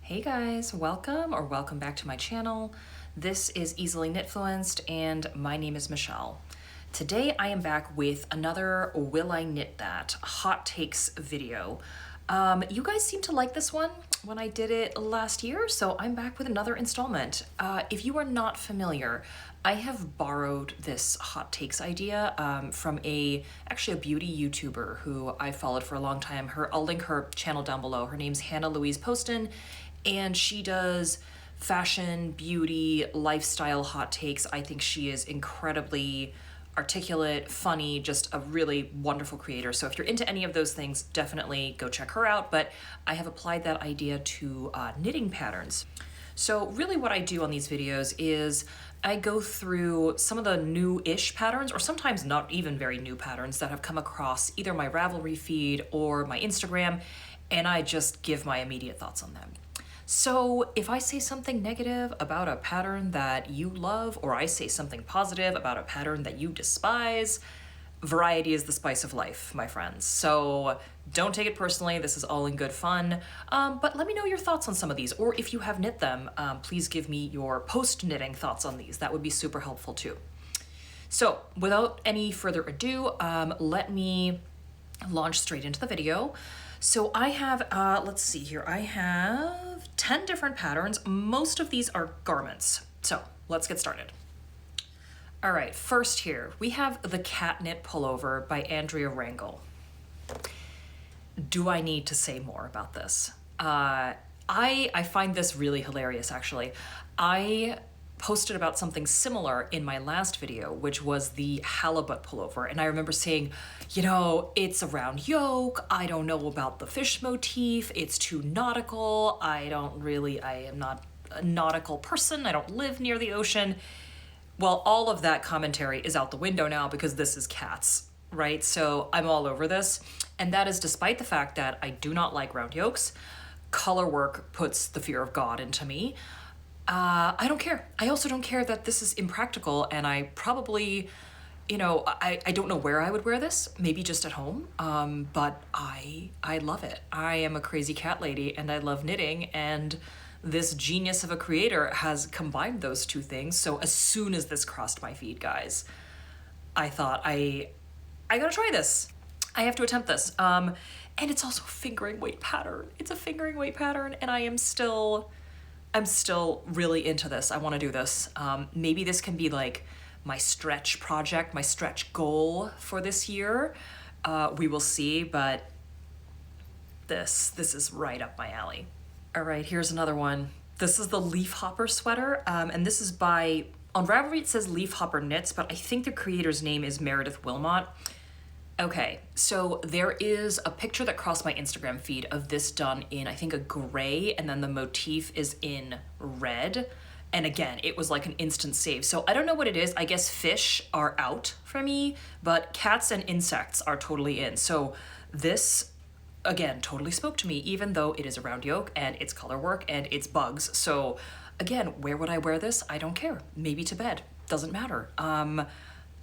Hey guys, welcome back to my channel. This is Easily Knitfluenced and my name is Michelle. Today I am back with another Will I Knit That hot takes video. You guys seem to like this one when I did it last year, so I'm back with another installment. If you are not familiar, I have borrowed this hot takes idea from actually a beauty YouTuber who I followed for a long time. I'll link her channel down below. Her name's Louise Poston, and she does fashion, beauty, lifestyle hot takes. I think she is incredibly articulate, funny, just a really wonderful creator. So if you're into any of those things, definitely go check her out. But I have applied that idea to knitting patterns. So really what I do on these videos is I go through some of the new-ish patterns, or sometimes not even very new patterns that have come across either my Ravelry feed or my Instagram, and I just give my immediate thoughts on them. So if I say something negative about a pattern that you love, or I say something positive about a pattern that you despise, variety is the spice of life, my friends. So don't take it personally. This is all in good fun. But let me know your thoughts on some of these, or if you have knit them, please give me your post-knitting thoughts on these. That would be super helpful too. So without any further ado, let me launch straight into the video. So I have, let's see here, I have 10 different patterns. Most of these are garments. So let's get started. All right, first here, we have the Catknit Pullover by Andrea Rangel. Do I need to say more about this? I find this really hilarious, actually. I posted about something similar in my last video, which was the halibut pullover. And I remember saying, you know, it's a round yoke. I don't know about the fish motif. It's too nautical. I am not a nautical person. I don't live near the ocean. Well, all of that commentary is out the window now because this is cats, right? So I'm all over this. And that is despite the fact that I do not like round yokes. Color work puts the fear of God into me. I don't care. I also don't care that this is impractical, and I probably, you know, I don't know where I would wear this, maybe just at home, but I love it. I am a crazy cat lady, and I love knitting, and this genius of a creator has combined those two things. So as soon as this crossed my feed, guys, I thought I gotta try this. I have to attempt this. And it's also a fingering weight pattern. It's a fingering weight pattern, and I'm still really into this. I want to do this. Maybe this can be like my stretch project, my stretch goal for this year. We will see, but this is right up my alley. All right, here's another one. This is the Leafhopper sweater, and this is by, on Ravelry it says Leafhopper Knits, but I think the creator's name is Meredith Willmott. Okay, so there is a picture that crossed my Instagram feed of this done in, I think, a gray, and then the motif is in red. And again, it was like an instant save. So I don't know what it is. I guess fish are out for me, but cats and insects are totally in. So this, again, totally spoke to me, even though it is a round yoke and it's color work and it's bugs. So again, where would I wear this? I don't care. Maybe to bed. Doesn't matter.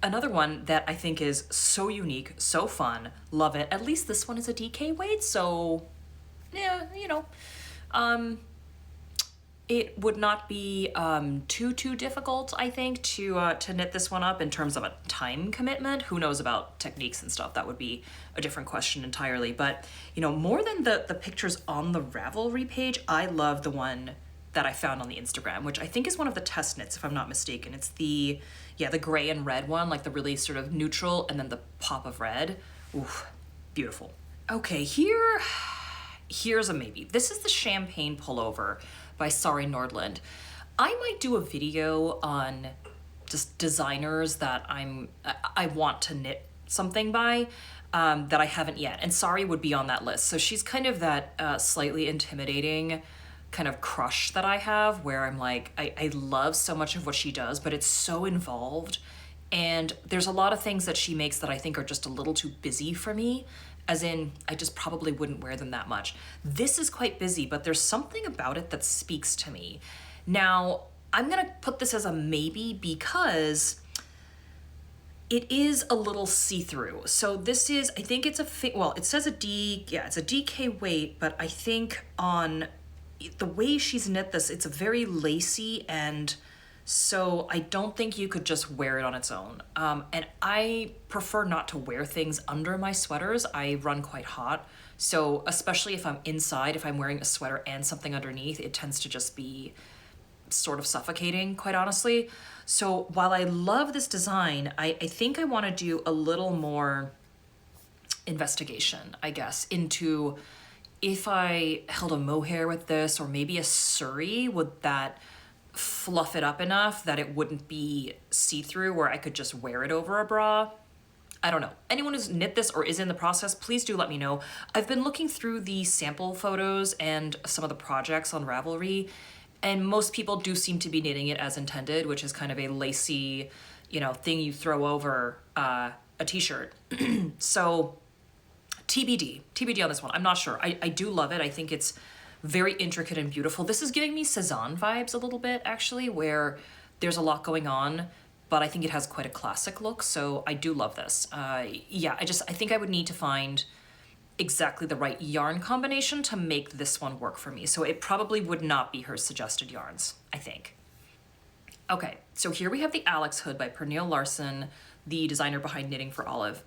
Another one that I think is so unique, so fun, love it. At least this one is a DK weight, so yeah, you know. It would not be too difficult, I think, to knit this one up in terms of a time commitment. Who knows about techniques and stuff? That would be a different question entirely. But, you know, more than the pictures on the Ravelry page, I love the one that I found on the Instagram, which I think is one of the test knits, if I'm not mistaken. It's the gray and red one, like the really sort of neutral and then the pop of red. Oof, beautiful. Okay, here's a maybe. This is the Champagne Pullover by Sari Nordlund. I might do a video on just designers that I want to knit something by that I haven't yet, and Sari would be on that list. So she's kind of that slightly intimidating kind of crush that I have, where I'm like, I love so much of what she does, but it's so involved. And there's a lot of things that she makes that I think are just a little too busy for me, as in, I just probably wouldn't wear them that much. This is quite busy, but there's something about it that speaks to me. Now, I'm gonna put this as a maybe because it is a little see-through. So this is, I think it's it says it's a DK weight, but I think on the way she's knit this, it's very lacy, and so I don't think you could just wear it on its own. And I prefer not to wear things under my sweaters. I run quite hot. So especially if I'm inside, if I'm wearing a sweater and something underneath, it tends to just be sort of suffocating, quite honestly. So while I love this design, I think I want to do a little more investigation, I guess, into if I held a mohair with this, or maybe a suri, would that fluff it up enough that it wouldn't be see-through, where I could just wear it over a bra? I don't know. Anyone who's knit this or is in the process, please do let me know. I've been looking through the sample photos and some of the projects on Ravelry, and most people do seem to be knitting it as intended, which is kind of a lacy, you know, thing you throw over a t-shirt. So TBD on this one. I'm not sure. I do love it. I think it's very intricate and beautiful. This is giving me Cezanne vibes a little bit, actually, where there's a lot going on, but I think it has quite a classic look. So I do love this. Yeah, I think I would need to find exactly the right yarn combination to make this one work for me. So it probably would not be her suggested yarns, I think. Okay, so here we have the Alex hood by Pernille Larsen, the designer behind Knitting for Olive.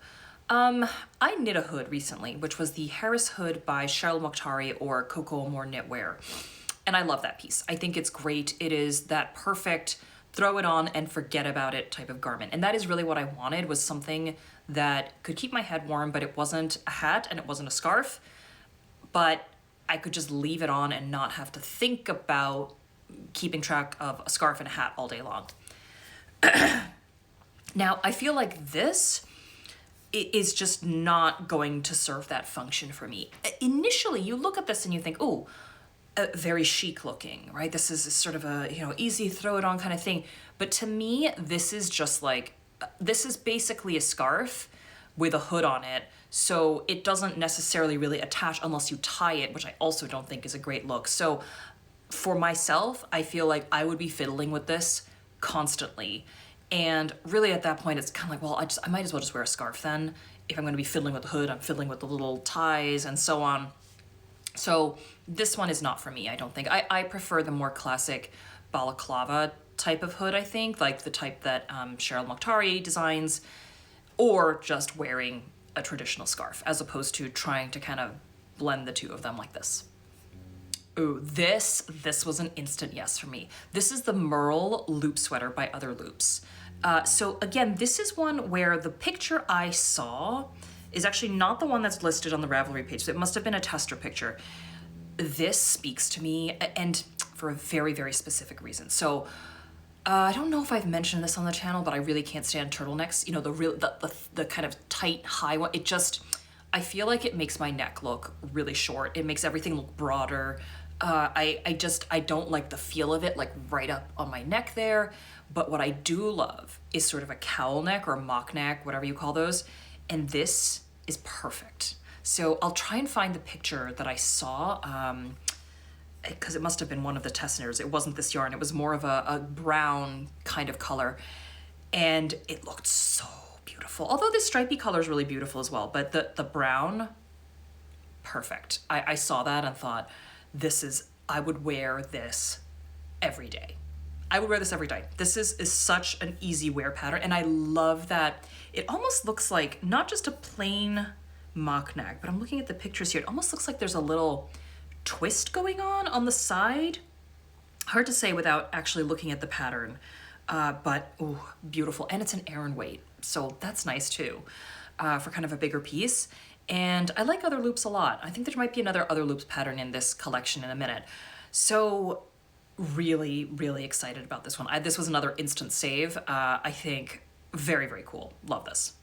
I knit a hood recently, which was the Harris hood by Cheryl Mokhtari, or Coco More Knitwear. And I love that piece. I think it's great. It is that perfect throw it on and forget about it type of garment. And that is really what I wanted, was something that could keep my head warm, but it wasn't a hat and it wasn't a scarf, but I could just leave it on and not have to think about keeping track of a scarf and a hat all day long. Now, I feel like this is just not going to serve that function for me. Initially, you look at this and you think, oh, very chic looking, right? This is sort of a, you know, easy throw it on kind of thing. But to me, this is just like, this is basically a scarf with a hood on it. So it doesn't necessarily really attach unless you tie it, which I also don't think is a great look. So for myself, I feel like I would be fiddling with this constantly. And really at that point, it's kind of like, well, I might as well just wear a scarf then. If I'm going to be fiddling with the hood, I'm fiddling with the little ties and so on. So this one is not for me, I don't think. I prefer the more classic balaclava type of hood, I think, like the type that Cheryl Mokhtari designs, or just wearing a traditional scarf, as opposed to trying to kind of blend the two of them like this. Ooh, this was an instant yes for me. This is the Merle loop sweater by Other Loops. So again, this is one where the picture I saw is actually not the one that's listed on the Ravelry page. So it must have been a tester picture. This speaks to me, and for a very, very specific reason. So I don't know if I've mentioned this on the channel, but I really can't stand turtlenecks. You know, the kind of tight, high one. It just, I feel like it makes my neck look really short. It makes everything look broader. I don't like the feel of it, like right up on my neck there. But what I do love is sort of a cowl neck or mock neck, whatever you call those. And this is perfect. So I'll try and find the picture that I saw, because it must have been one of the test knitters. It wasn't this yarn. It was more of a brown kind of color. And it looked so beautiful. Although this stripy color is really beautiful as well. But the brown, perfect. I saw that and thought, I would wear this every day. I would wear this every day. This is such an easy wear pattern. And I love that it almost looks like not just a plain mock neck, but I'm looking at the pictures here. It almost looks like there's a little twist going on the side. Hard to say without actually looking at the pattern, but ooh, beautiful. And it's an Aran weight, so that's nice too, for kind of a bigger piece. And I like Other Loops a lot. I think there might be another Other Loops pattern in this collection in a minute. So really, really excited about this one. This was another instant save. I think very, very cool. Love this.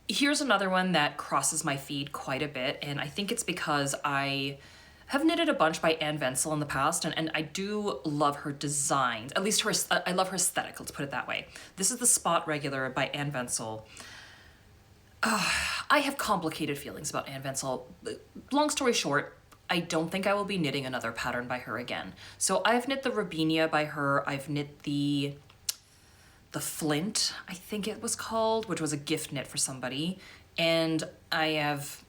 Here's another one that crosses my feed quite a bit, and I think it's because I have knitted a bunch by Anne Ventzel in the past, and I do love her designs. At least I love her aesthetic, let's put it that way. This is the Spot Regular by Anne Ventzel. I have complicated feelings about Anne Ventzel. Long story short, I don't think I will be knitting another pattern by her again. So I've knit the Robinia by her. I've knit the Flint, I think it was called, which was a gift knit for somebody. And I have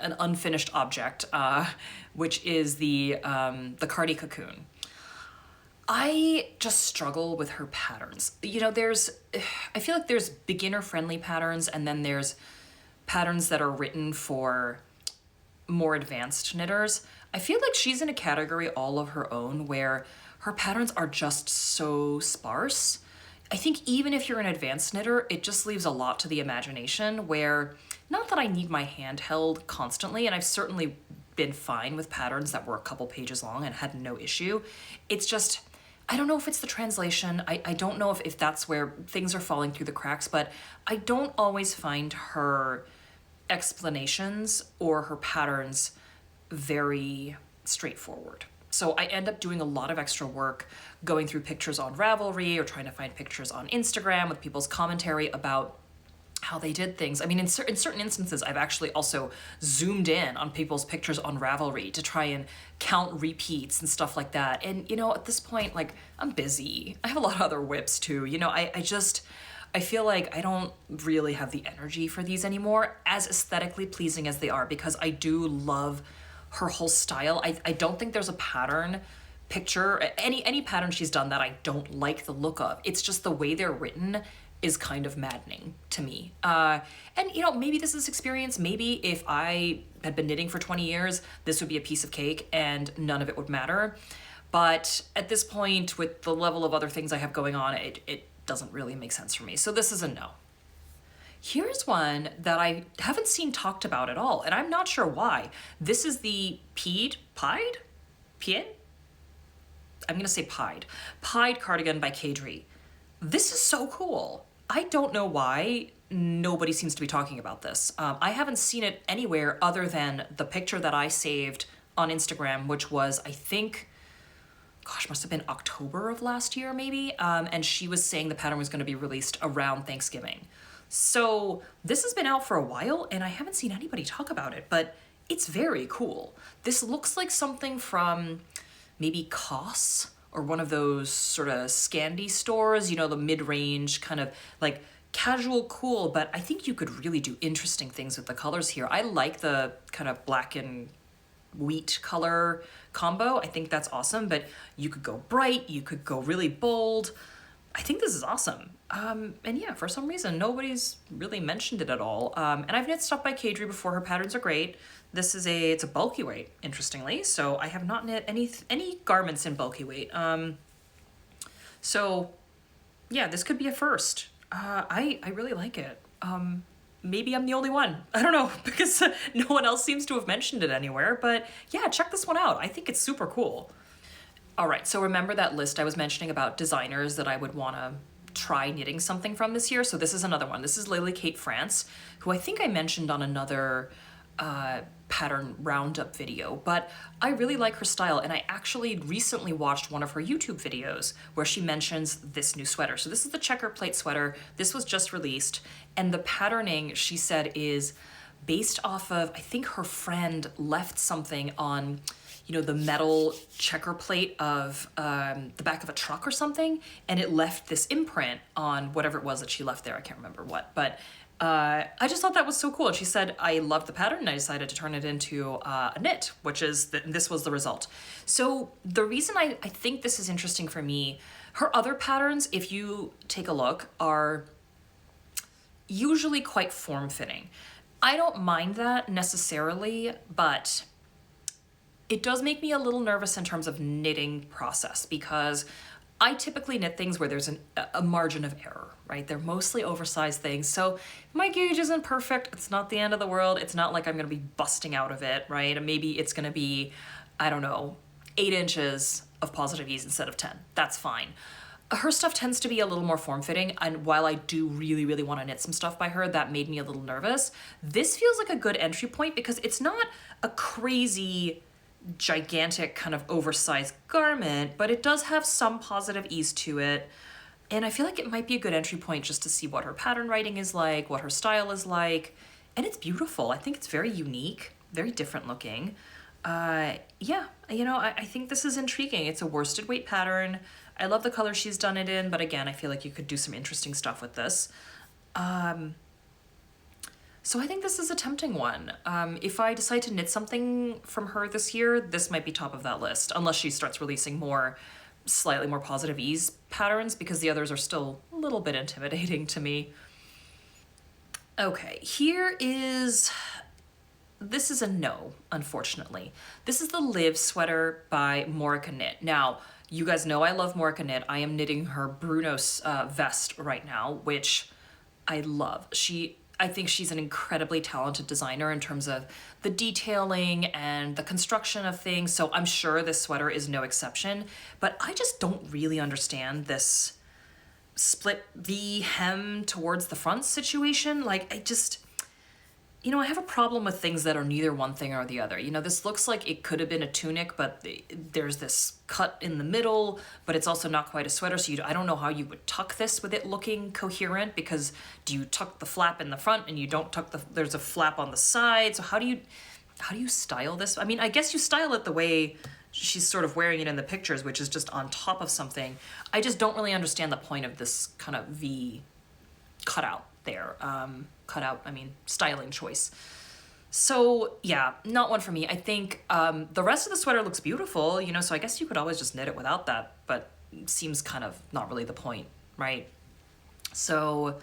an unfinished object, which is the Cardi cocoon. I just struggle with her patterns. You know, I feel like there's beginner friendly patterns, and then there's patterns that are written for more advanced knitters. I feel like she's in a category all of her own where her patterns are just so sparse. I think even if you're an advanced knitter, it just leaves a lot to the imagination, where, not that I need my hand held constantly, and I've certainly been fine with patterns that were a couple pages long and had no issue. It's just, I don't know if it's the translation. I don't know if that's where things are falling through the cracks, but I don't always find her explanations or her patterns very straightforward. So I end up doing a lot of extra work going through pictures on Ravelry or trying to find pictures on Instagram with people's commentary about how they did things. I mean, in certain instances, I've actually also zoomed in on people's pictures on Ravelry to try and count repeats and stuff like that. And, you know, at this point, like, I'm busy. I have a lot of other whips too. You know, I feel like I don't really have the energy for these anymore, as aesthetically pleasing as they are, because I do love her whole style. I don't think there's a pattern picture, any pattern she's done that I don't like the look of. It's just the way they're written is kind of maddening to me. And you know, maybe this is experience. Maybe if I had been knitting for 20 years, this would be a piece of cake and none of it would matter. But at this point, with the level of other things I have going on, it doesn't really make sense for me. So this is a no. Here's one that I haven't seen talked about at all, and I'm not sure why. This is the Pied? I'm gonna say Pied cardigan by Caidree. This is so cool. I don't know why nobody seems to be talking about this. I haven't seen it anywhere other than the picture that I saved on Instagram, which was, I think, gosh, must have been October of last year, maybe. And she was saying the pattern was gonna be released around Thanksgiving. So this has been out for a while and I haven't seen anybody talk about it, but it's very cool. This looks like something from maybe COS or one of those sort of Scandi stores, you know, the mid-range kind of like casual cool, but I think you could really do interesting things with the colors here. I like the kind of black and wheat color combo. I think that's awesome, but you could go bright, you could go really bold. I think this is awesome. And yeah, for some reason, nobody's really mentioned it at all. And I've knit stuff by Caidree before. Her patterns are great. It's a bulky weight, interestingly. So I have not knit any garments in bulky weight. So yeah, this could be a first. I really like it. Maybe I'm the only one. I don't know, because no one else seems to have mentioned it anywhere. But yeah, check this one out. I think it's super cool. All right, so remember that list I was mentioning about designers that I would want to try knitting something from this year? So this is another one. This is Lily Kate France, who I think I mentioned on another pattern roundup video, but I really like her style, and I actually recently watched one of her YouTube videos where she mentions this new sweater. So this is the Checkerplate sweater. This was just released, and the patterning, she said, is based off of, I think her friend left something on, you know, the metal checker plate of the back of a truck or something, and it left this imprint on whatever it was that she left there. I can't remember what, but I just thought that was so cool. And she said, I loved the pattern and I decided to turn it into a knit, which is, this was the result. So the reason I think this is interesting for me, her other patterns, if you take a look, are usually quite form-fitting. I don't mind that necessarily, but it does make me a little nervous in terms of knitting process, because I typically knit things where there's a margin of error, right? They're mostly oversized things. So if my gauge isn't perfect, it's not the end of the world. It's not like I'm gonna be busting out of it, right? And maybe it's gonna be, I don't know, 8 inches of positive ease instead of 10. That's fine. Her stuff tends to be a little more form-fitting, and while I do really, really want to knit some stuff by her, that made me a little nervous. This feels like a good entry point because it's not a crazy, gigantic kind of oversized garment, but it does have some positive ease to it. And I feel like it might be a good entry point just to see what her pattern writing is like, what her style is like. And it's beautiful. I think it's very unique, very different looking. Yeah, you know, I think this is intriguing. It's a worsted weight pattern. I love the color she's done it in, but again, I feel like you could do some interesting stuff with this. So I think this is a tempting one. If I decide to knit something from her this year, this might be top of that list, unless she starts releasing more slightly more positive ease patterns, because the others are still a little bit intimidating to me. Okay, this is a no, unfortunately. This is the Live sweater by Moreca Knit. Now, you guys know I love Moreca Knit. I am knitting her Brunos vest right now, which I love. I think she's an incredibly talented designer in terms of the detailing and the construction of things, so I'm sure this sweater is no exception, but I just don't really understand this split V hem towards the front situation. Like, I have a problem with things that are neither one thing or the other. This looks like it could have been a tunic, but there's this cut in the middle, but it's also not quite a sweater. So I don't know how you would tuck this with it looking coherent, because do you tuck the flap in the front and you don't tuck there's a flap on the side? So how do you style this? I mean, I guess you style it the way she's sort of wearing it in the pictures, which is just on top of something. I just don't really understand the point of this kind of V cutout there. Styling choice. So yeah, not one for me. I think the rest of the sweater looks beautiful, so I guess you could always just knit it without that, but it seems kind of not really the point, right? So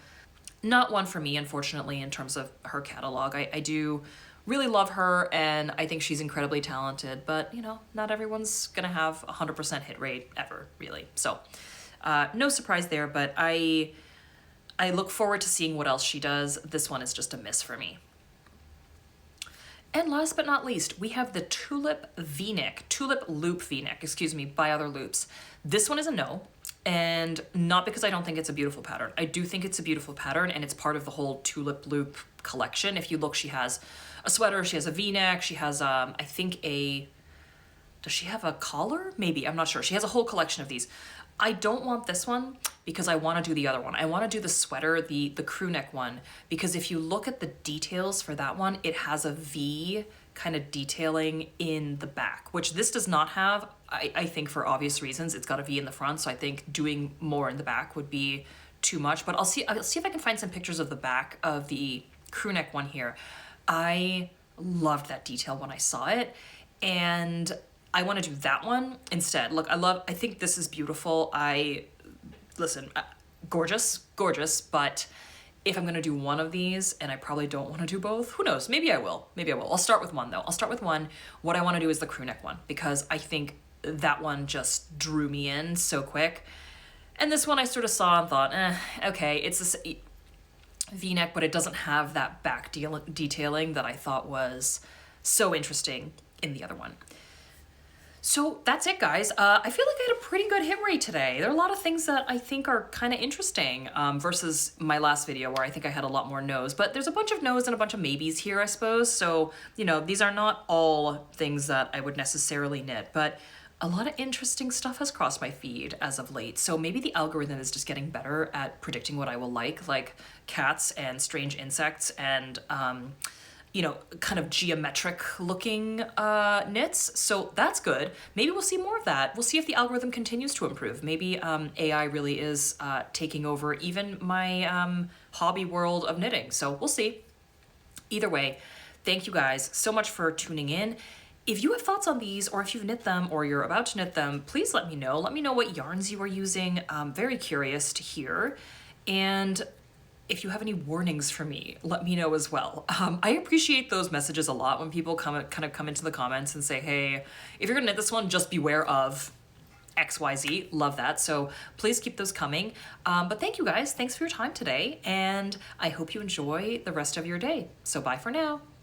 not one for me, unfortunately, in terms of her catalog. I do really love her, and I think she's incredibly talented, but not everyone's gonna have 100% hit rate ever, really. So no surprise there, but I look forward to seeing what else she does. This one is just a miss for me. And last but not least, we have the Tulip Loop V-neck, by Other Loops. This one is a no, and not because I don't think it's a beautiful pattern. I do think it's a beautiful pattern, and it's part of the whole Tulip Loop collection. If you look, she has a sweater, she has a V-neck, she has, I think does she have a collar? Maybe, I'm not sure. She has a whole collection of these. I don't want this one because I want to do the other one. I want to do the sweater, the crew neck one, because if you look at the details for that one, it has a V kind of detailing in the back, which this does not have. I think for obvious reasons. It's got a V in the front, so I think doing more in the back would be too much, but I'll see if I can find some pictures of the back of the crew neck one here. I loved that detail when I saw it, and I want to do that one instead. Look, I think this is beautiful. Gorgeous, but if I'm going to do one of these, and I probably don't want to do both, who knows? Maybe I will. I'll start with one, though. What I want to do is the crew neck one, because I think that one just drew me in so quick. And this one I sort of saw and thought, okay, it's a V-neck, but it doesn't have that back detailing that I thought was so interesting in the other one. So that's it, guys. I feel like I had a pretty good hit rate today. There are a lot of things that I think are kind of interesting versus my last video where I think I had a lot more no's, but there's a bunch of no's and a bunch of maybes here, I suppose. So, these are not all things that I would necessarily knit, but a lot of interesting stuff has crossed my feed as of late. So maybe the algorithm is just getting better at predicting what I will like cats and strange insects and, kind of geometric looking knits. So that's good. Maybe we'll see more of that. We'll see if the algorithm continues to improve. Maybe AI really is taking over even my hobby world of knitting. So we'll see. Either way, thank you guys so much for tuning in. If you have thoughts on these, or if you've knit them or you're about to knit them, please let me know. Let me know what yarns you are using. I'm very curious to hear. And if you have any warnings for me, let me know as well. I appreciate those messages a lot when people come into the comments and say, hey, if you're gonna knit this one, just beware of XYZ. Love that. So please keep those coming. But thank you guys. Thanks for your time today. And I hope you enjoy the rest of your day. So bye for now.